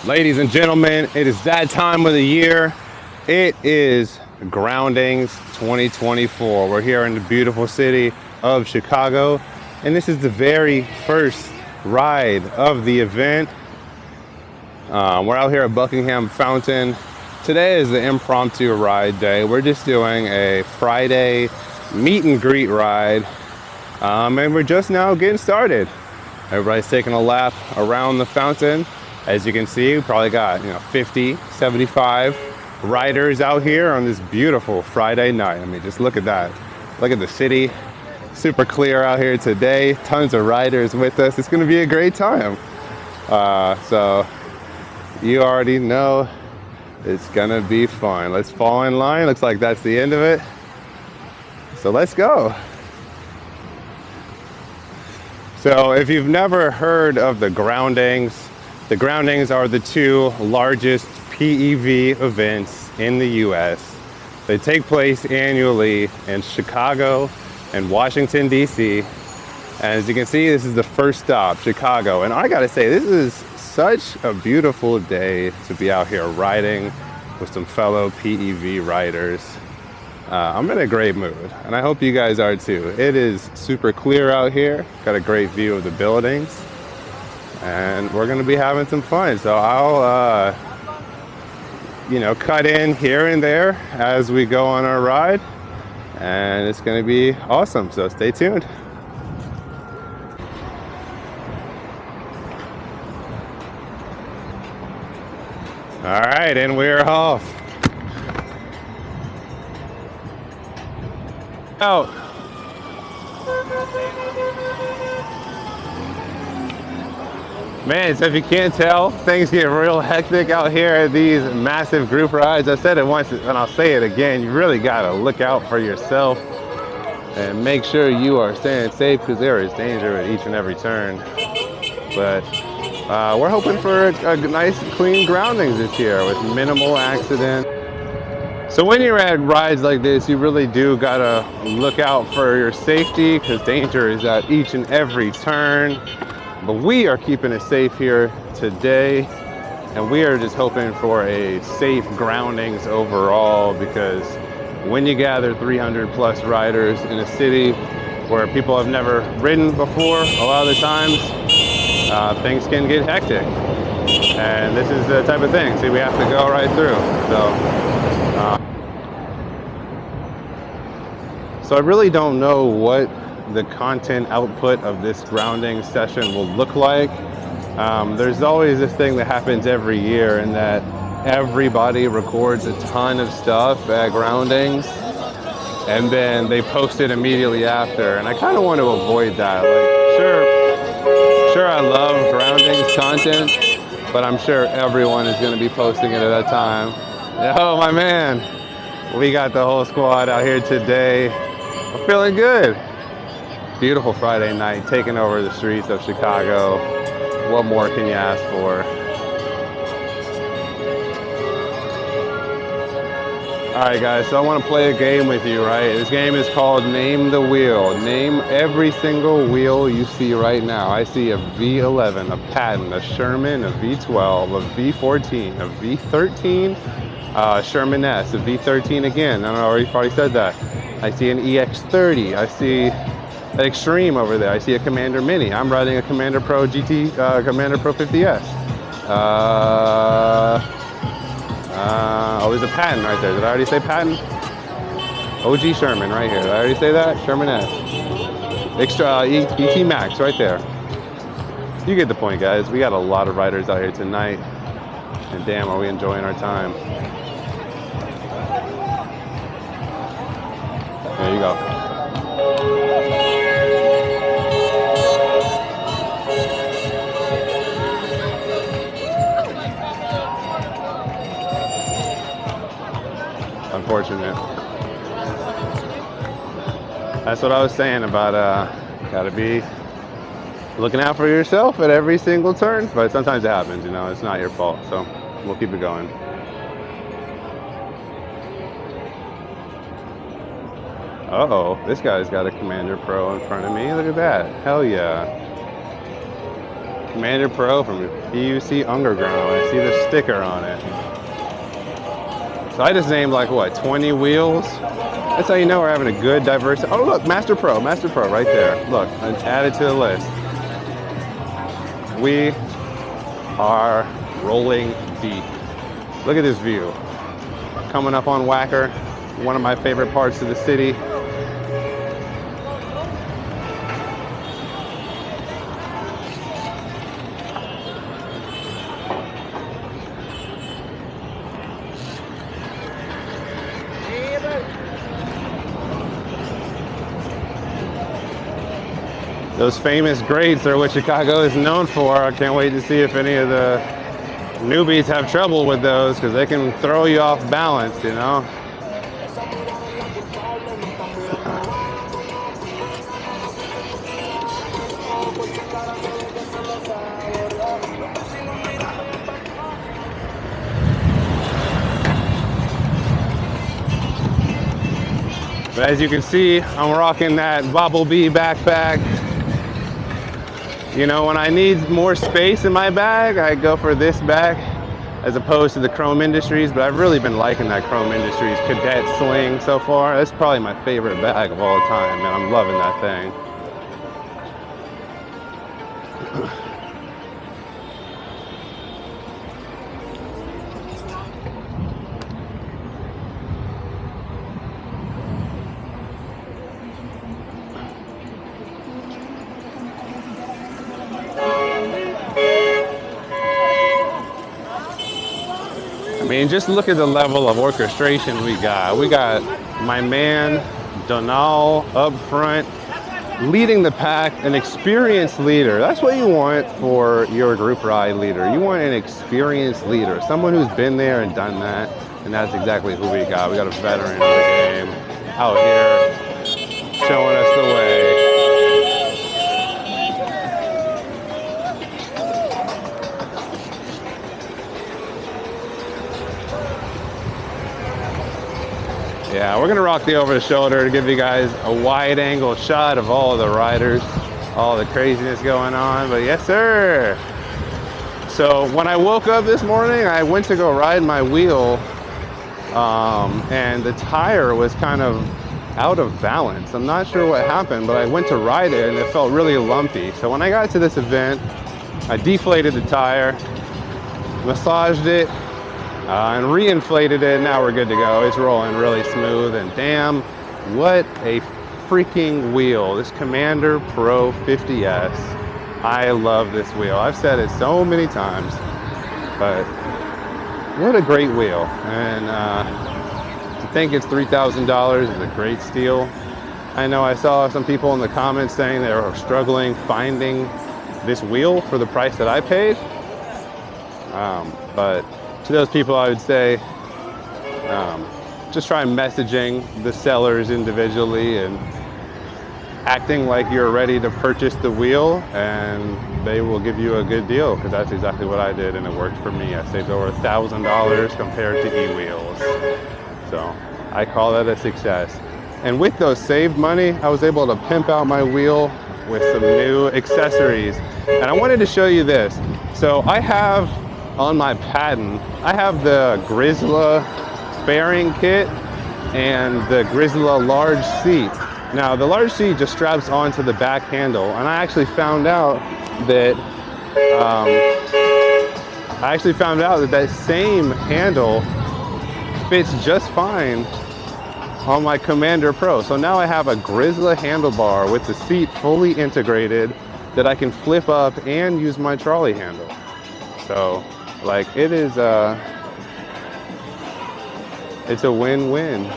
Ladies and gentlemen, it is that time of the year. It is Groundings 2024. We're here in the beautiful city of Chicago, and this is the very first ride of the event. We're out here at Buckingham Fountain. Today is the impromptu ride day. We're just doing a Friday meet and greet ride, and we're just now getting started. Everybody's taking a lap around the fountain. As you can see, we probably got 50, 75 riders out here on this beautiful Friday night. I mean, just look at that. Look at the city, super clear out here today. Tons of riders with us. It's going to be a great time. So you already know it's going to be fun. Let's fall in line. Looks like that's the end of it. So let's go. So if you've never heard of the Groundings are the two largest PEV events in the US. They take place annually in Chicago and Washington, D.C. And as you can see, this is the first stop, Chicago. And I gotta say, this is such a beautiful day to be out here riding with some fellow PEV riders. I'm in a great mood, and I hope you guys are too. It is super clear out here, got a great view of the buildings, and we're gonna be having some fun. So I'll, cut in here and there as we go on our ride, and it's gonna be awesome. So stay tuned. All right, and we're off. Out. Man, so if you can't tell, things get real hectic out here at these massive group rides. I said it once and I'll say it again. You really gotta look out for yourself and make sure you are staying safe, because there is danger at each and every turn. But we're hoping for a nice clean Groundings this year with minimal accident. So when you're at rides like this, you really do gotta look out for your safety, because danger is at each and every turn. But we are keeping it safe here today, and we are just hoping for a safe Groundings overall, because when you gather 300 plus riders in a city where people have never ridden before, a lot of the times things can get hectic. And this is the type of thing. See, we have to go right through. So I really don't know what the content output of this Grounding session will look like. There's always this thing that happens every year, in that everybody records a ton of stuff at Groundings and then they post it immediately after. And I kind of want to avoid that. Like, sure, I love Groundings content, but I'm sure everyone is going to be posting it at that time. Yo, my man, we got the whole squad out here today. I'm feeling good. Beautiful Friday night, taking over the streets of Chicago. What more can you ask for? All right, guys, so I want to play a game with you, right? This game is called Name the Wheel. Name every single wheel you see right now. I see a V11, a Patton, a Sherman, a V12, a V14, a V13, Sherman S, a V13 again. I don't know, I already said that. I see an EX30. I see an Extreme over there. I see a Commander Mini. I'm riding a Commander Pro GT, Commander Pro 50S. Oh, there's a Patton right there. Did I already say Patton? OG Sherman right here. Did I already say that? Sherman S. Extra ET Max right there. You get the point, guys. We got a lot of riders out here tonight, and damn, are we enjoying our time. There you go. Unfortunate. That's what I was saying about gotta be looking out for yourself at every single turn, but sometimes it happens, it's not your fault, so we'll keep it going. Uh-oh, this guy's got a Commander Pro in front of me. Look at that. Hell yeah. Commander Pro from PUC Underground. I see the sticker on it. So I just named like what, 20 wheels? That's how you know we're having a good diversity. Oh look, Master Pro right there. Look, it's added to the list. We are rolling deep. Look at this view. Coming up on Wacker, one of my favorite parts of the city. Those famous grates are what Chicago is known for. I can't wait to see if any of the newbies have trouble with those, because they can throw you off balance, you know. But as you can see, I'm rocking that Boblbee backpack. You know, when I need more space in my bag, I go for this bag as opposed to the Chrome Industries, but I've really been liking that Chrome Industries Cadet Sling so far. That's probably my favorite bag of all time, and I'm loving that thing. I mean, just look at the level of orchestration we got. We got my man, Donal, up front, leading the pack, an experienced leader. That's what you want for your group ride leader. You want an experienced leader, someone who's been there and done that, and that's exactly who we got. We got a veteran of the game out here showing us the way. Yeah, we're gonna rock the over the shoulder to give you guys a wide angle shot of all of the riders, all the craziness going on, but yes sir. So when I woke up this morning, I went to go ride my wheel, and the tire was kind of out of balance. I'm not sure what happened, but I went to ride it and it felt really lumpy. So when I got to this event, I deflated the tire, massaged it, and reinflated it. Now we're good to go. It's rolling really smooth, and damn, what a freaking wheel. This Commander Pro 50S. I love this wheel. I've said it so many times, but what a great wheel. And to think it's $3,000 is a great steal. I know I saw some people in the comments saying they were struggling finding this wheel for the price that I paid. But to those people, I would say, just try messaging the sellers individually and acting like you're ready to purchase the wheel, and they will give you a good deal, because that's exactly what I did, and it worked for me. I saved over $1,000 compared to e-wheels. So I call that a success. And with those saved money, I was able to pimp out my wheel with some new accessories. And I wanted to show you this. So I have on my patent, I have the Grizzly fairing kit and the Grizzly large seat. Now the large seat just straps onto the back handle, and I actually found out that that same handle fits just fine on my Commander Pro. So now I have a Grizzly handlebar with the seat fully integrated that I can flip up and use my trolley handle. So like, it is it's a win-win.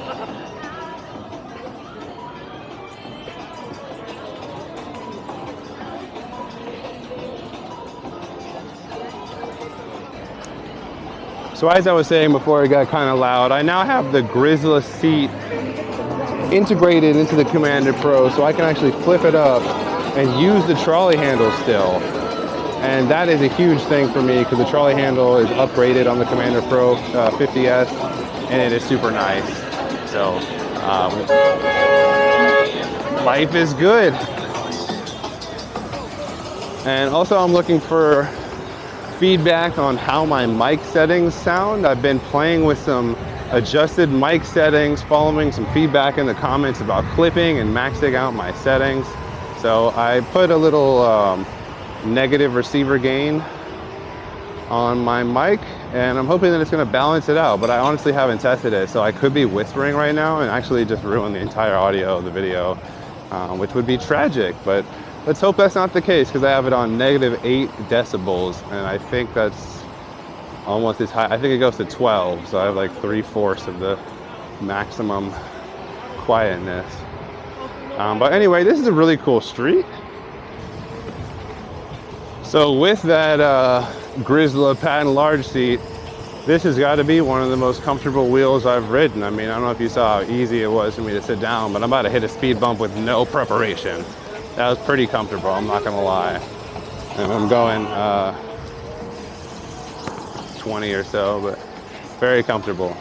So as I was saying before it got kind of loud, I now have the Grizzly Seat integrated into the Commander Pro, so I can actually flip it up and use the trolley handle still. And that is a huge thing for me, because the trolley handle is upgraded on the Commander Pro 50S, and it is super nice. So life is good. And also I'm looking for feedback on how my mic settings sound. I've been playing with some adjusted mic settings, following some feedback in the comments about clipping and maxing out my settings. So I put a little negative receiver gain on my mic, and I'm hoping that it's going to balance it out, but I honestly haven't tested it, so I could be whispering right now and actually just ruin the entire audio of the video, which would be tragic, but let's hope that's not the case, because I have it on -8 decibels, and I think that's almost as high. I think it goes to 12, so I have like 3/4 of the maximum quietness. But anyway, this is a really cool street. So with that Grizzly patent large seat, this has got to be one of the most comfortable wheels I've ridden. I mean, I don't know if you saw how easy it was for me to sit down, but I'm about to hit a speed bump with no preparation. That was pretty comfortable, I'm not gonna lie. And I'm going 20 or so, but very comfortable.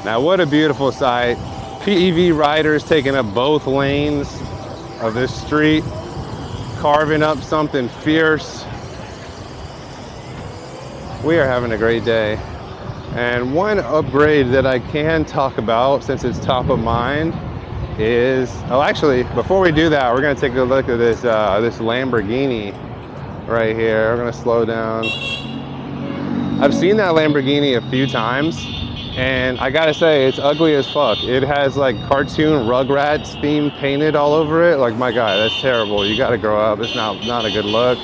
Now what a beautiful sight. PEV riders taking up both lanes of this street, carving up something fierce. We are having a great day. And one upgrade that I can talk about, since it's top of mind, is, oh actually, before we do that, we're gonna take a look at this this Lamborghini right here. We're gonna slow down. I've seen that Lamborghini a few times, and I gotta say, it's ugly as fuck. It has like cartoon Rugrats theme painted all over it. Like, my God, that's terrible. You gotta grow up. It's not a good look.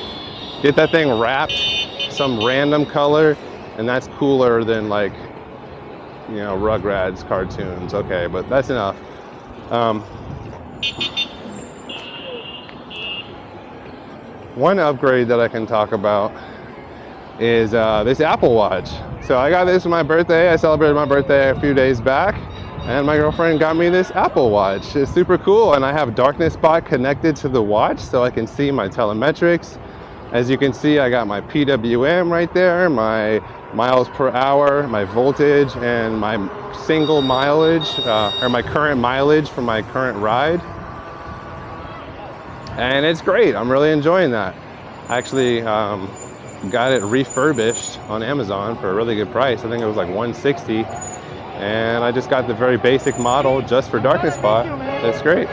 Get that thing wrapped some random color, and that's cooler than, like, you know, Rugrats cartoons. Okay, but that's enough. One upgrade that I can talk about is this Apple Watch. So I got this for my birthday. I celebrated my birthday a few days back, and my girlfriend got me this Apple Watch. It's super cool, and I have darkness spot connected to the watch so I can see my telemetrics. As you can see, I got my PWM right there, my miles per hour, my voltage, and my single mileage, or my current mileage for my current ride. And it's great. I'm really enjoying that. I actually got it refurbished on Amazon for a really good price. I think it was like $160, and I just got the very basic model just for darkness spot. That's great.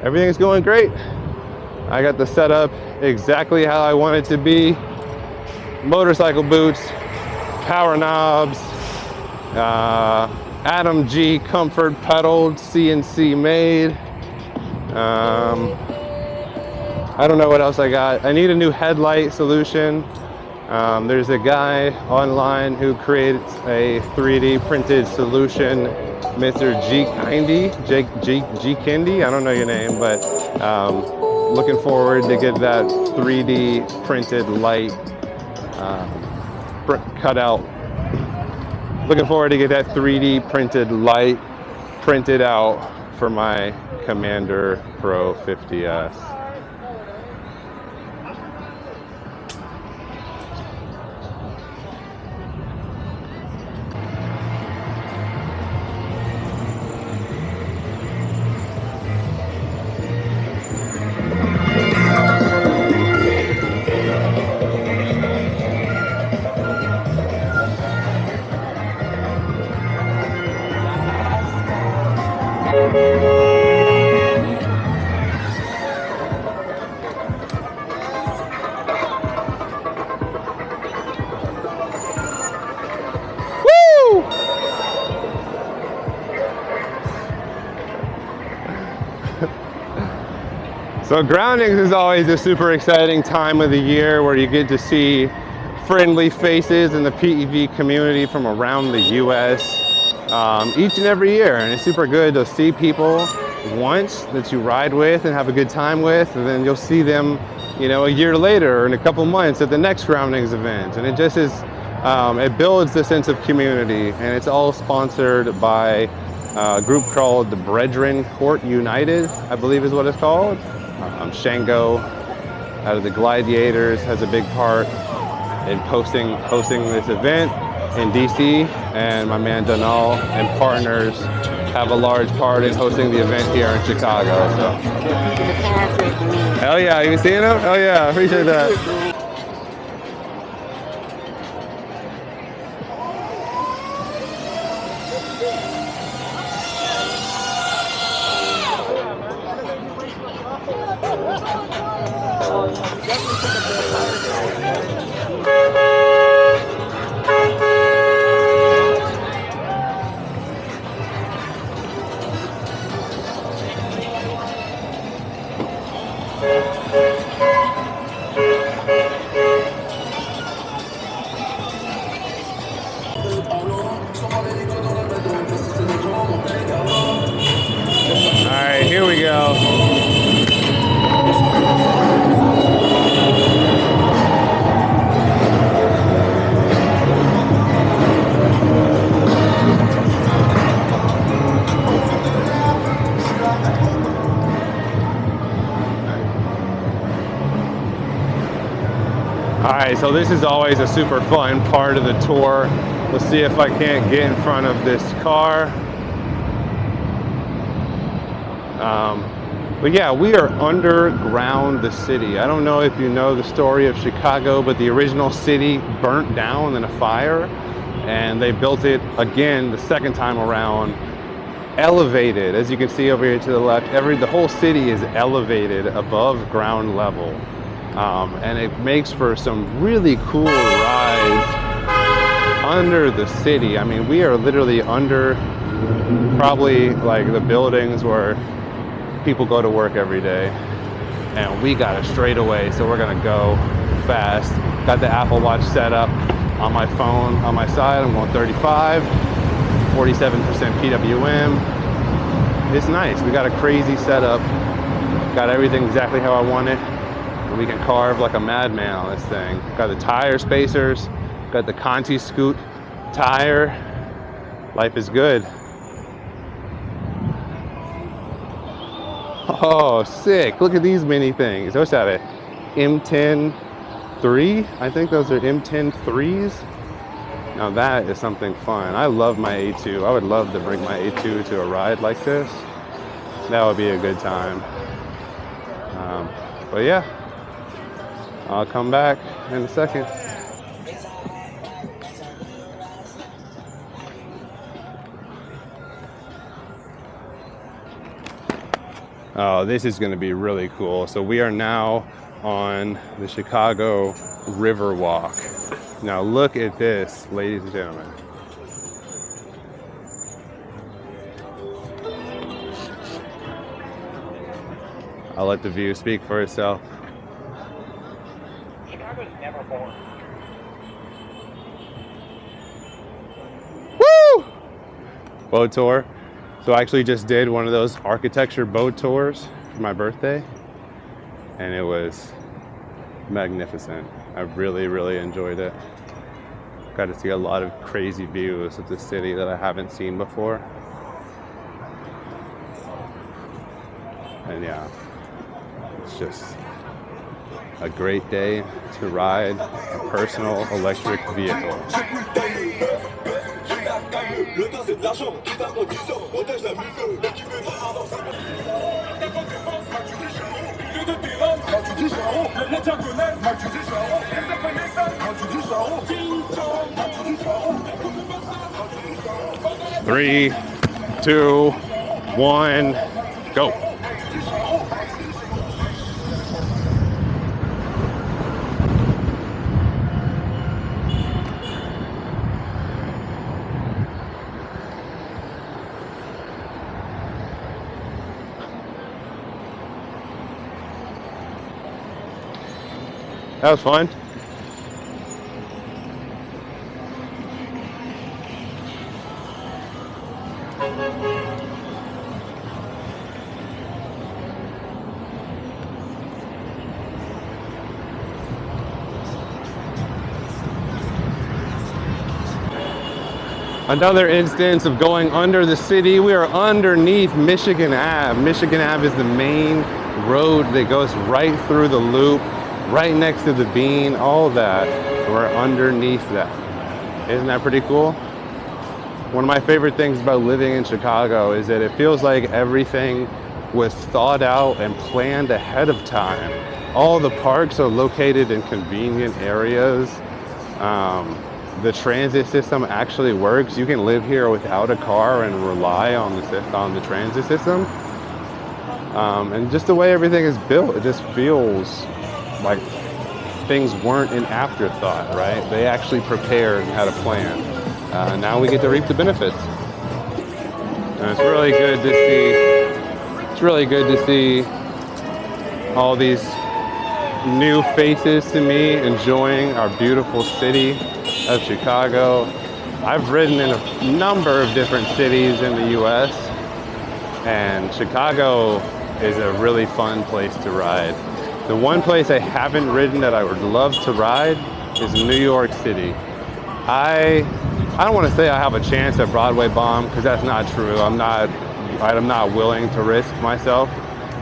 Everything's going great. I got the setup exactly how I want it to be. Motorcycle boots, power knobs, Adam G comfort pedaled, CNC made. I don't know what else I got. I need a new headlight solution. There's a guy online who created a 3D printed solution, Mr. G Kendi. I don't know your name, but looking forward to get that 3D printed light cut out. Looking forward to get that 3D printed light printed out for my Commander Pro 50S. So Groundings is always a super exciting time of the year where you get to see friendly faces in the PEV community from around the US each and every year. And it's super good to see people once that you ride with and have a good time with, and then you'll see them, you know, a year later or in a couple months at the next Groundings event. And it just is, it builds the sense of community, and it's all sponsored by a group called the Bredren Court United, I believe is what it's called. Shango out of the Gladiators has a big part in hosting this event in DC, and my man Donal and partners have a large part in hosting the event here in Chicago. So. Hell yeah, you seeing them? Oh yeah, I appreciate that. Alright, here we go. Alright, so this is always a super fun part of the tour. Let's see if I can't get in front of this car. But yeah, we are underground the city. I don't know if you know the story of Chicago, but the original city burnt down in a fire, and they built it again the second time around, elevated. As you can see over here to the left, the whole city is elevated above ground level. And it makes for some really cool rides under the city. I mean, we are literally under probably like the buildings where people go to work every day, and we got a straightaway, so we're gonna go fast. Got the Apple Watch set up on my phone on my side. I'm going 35, 47% PWM. It's nice. We got a crazy setup, got everything exactly how I want it. We can carve like a madman on this thing. Got the tire spacers, got the Conti Scoot tire. Life is good. Oh, sick. Look at these mini things. What's that? M10 3? I think those are M10 3s. Now that is something fun. I love my A2. I would love to bring my A2 to a ride like this. That would be a good time. But yeah, I'll come back in a second. Oh, this is going to be really cool. So we are now on the Chicago River Walk. Now look at this, ladies and gentlemen. I'll let the view speak for itself. Chicago's never boring. Woo! Boat tour. So I actually just did one of those architecture boat tours for my birthday, and it was magnificent. I really, really enjoyed it. Got to see a lot of crazy views of the city that I haven't seen before. And yeah, it's just a great day to ride a personal electric vehicle. 3, 2, 1, go. That was fun. Another instance of going under the city. We are underneath Michigan Ave. Michigan Ave is the main road that goes right through the loop, right next to the bean, all that. We're underneath that. Isn't that pretty cool? One of my favorite things about living in Chicago is that it feels like everything was thought out and planned ahead of time. All the parks are located in convenient areas. The transit system actually works. You can live here without a car and rely on the transit system. And just the way everything is built, it just feels like things weren't an afterthought, right? They actually prepared and had a plan. Now we get to reap the benefits. And it's really good to see. It's really good to see all these new faces to me enjoying our beautiful city of Chicago. I've ridden in a number of different cities in the US, and Chicago is a really fun place to ride. The one place I haven't ridden that I would love to ride is New York City. I don't want to say I have a chance at Broadway Bomb, because that's not true. I'm not willing to risk myself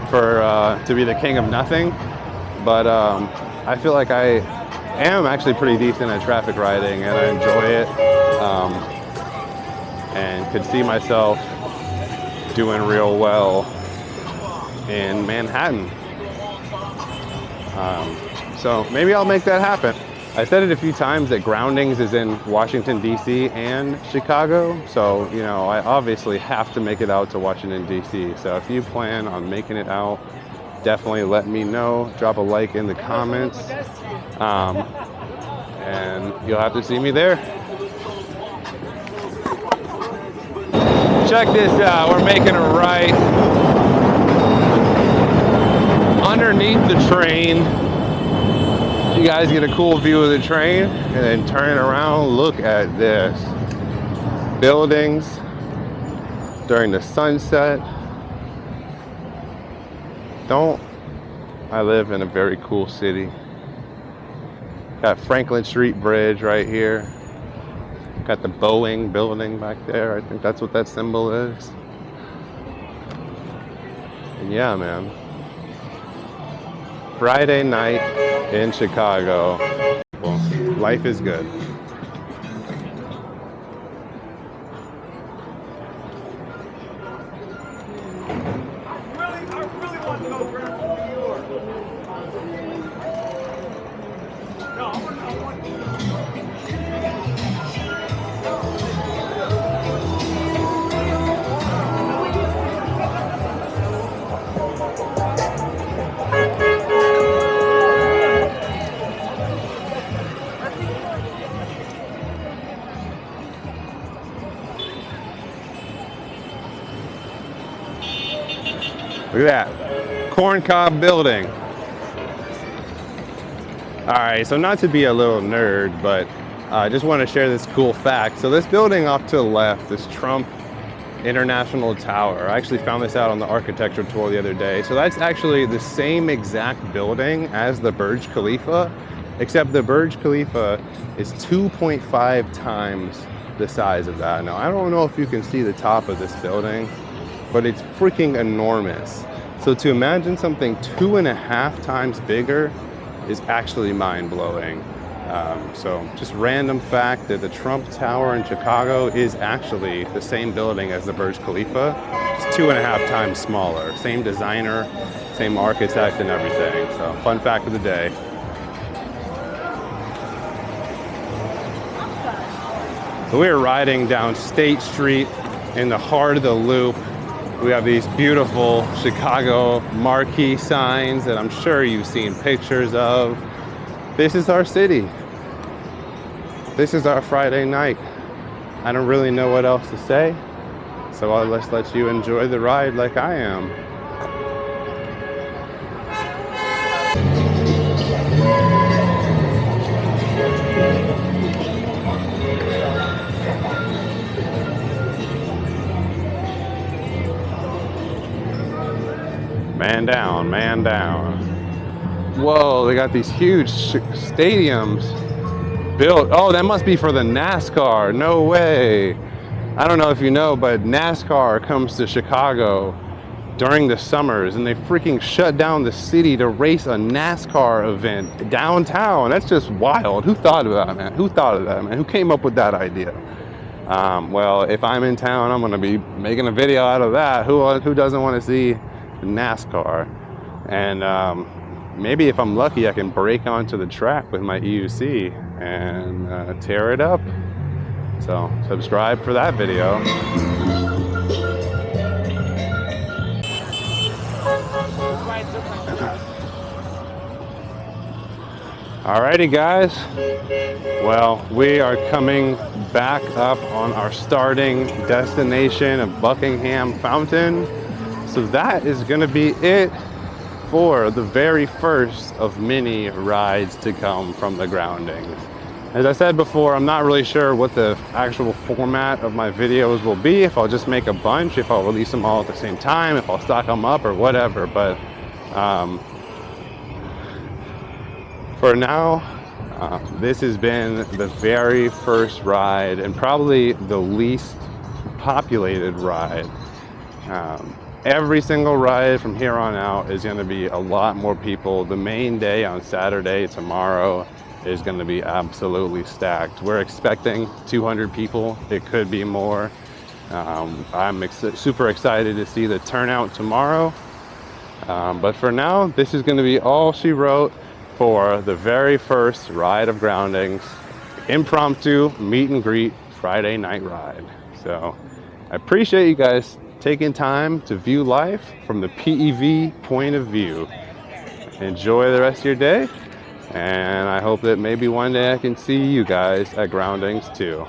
to be the king of nothing. But I feel like I am actually pretty decent at traffic riding, and I enjoy it, and could see myself doing real well in Manhattan. So maybe I'll make that happen. I said it a few times that Groundings is in Washington, D.C. and Chicago. So, you know, I obviously have to make it out to Washington, D.C. So if you plan on making it out, definitely let me know. Drop a like in the comments. And you'll have to see me there. Check this out. We're making a right underneath the train. You guys get a cool view of the train, and then turn it around. Look at this. Buildings during the sunset. I live in a very cool city. Got Franklin Street Bridge right here. Got the Boeing building back there. I think that's what that symbol is. And yeah, man. Friday night in Chicago. Well, life is good. I really want to go grab New York. No, I want to. Look at that. Corncob building. Alright, so not to be a little nerd, but I just want to share this cool fact. So this building off to the left, this Trump International Tower, I actually found this out on the architecture tour the other day. So that's actually the same exact building as the Burj Khalifa, except the Burj Khalifa is 2.5 times the size of that. Now, I don't know if you can see the top of this building, but it's freaking enormous. So to imagine something 2.5 times bigger is actually mind-blowing. So just random fact that the Trump Tower in Chicago is actually the same building as the Burj Khalifa, just 2.5 times smaller. Same designer, same architect and everything. So fun fact of the day. So we're riding down State Street in the heart of the Loop. We have these beautiful Chicago marquee signs that I'm sure you've seen pictures of. This is our city. This is our Friday night. I don't really know what else to say, so I'll just let you enjoy the ride like I am. Man down, man down. Whoa, they got these huge stadiums built. Oh, that must be for the NASCAR. No way. I don't know if you know, but NASCAR comes to Chicago during the summers, and they freaking shut down the city to race a NASCAR event downtown. That's just wild. Who thought of that, man? Who thought of that, man? Who came up with that idea? Well, if I'm in town, I'm gonna be making a video out of that. Who doesn't want to see NASCAR? And maybe if I'm lucky, I can break onto the track with my EUC and tear it up. So subscribe for that video. Alrighty guys, well, we are coming back up on our starting destination of Buckingham Fountain. So that is going to be it for the very first of many rides to come from the Groundings. As I said before, I'm not really sure what the actual format of my videos will be, if I'll just make a bunch, if I'll release them all at the same time, if I'll stock them up or whatever, but for now, this has been the very first ride and probably the least populated ride. Every single ride from here on out is going to be a lot more people. The main day on Saturday, tomorrow, is going to be absolutely stacked. We're expecting 200 people. It could be more. I'm super excited to see the turnout tomorrow. But for now, this is going to be all she wrote for the very first ride of Groundings, impromptu meet and greet Friday night ride. So I appreciate you guys taking time to view life from the PEV point of view. Enjoy the rest of your day, and I hope that maybe one day I can see you guys at Groundings too.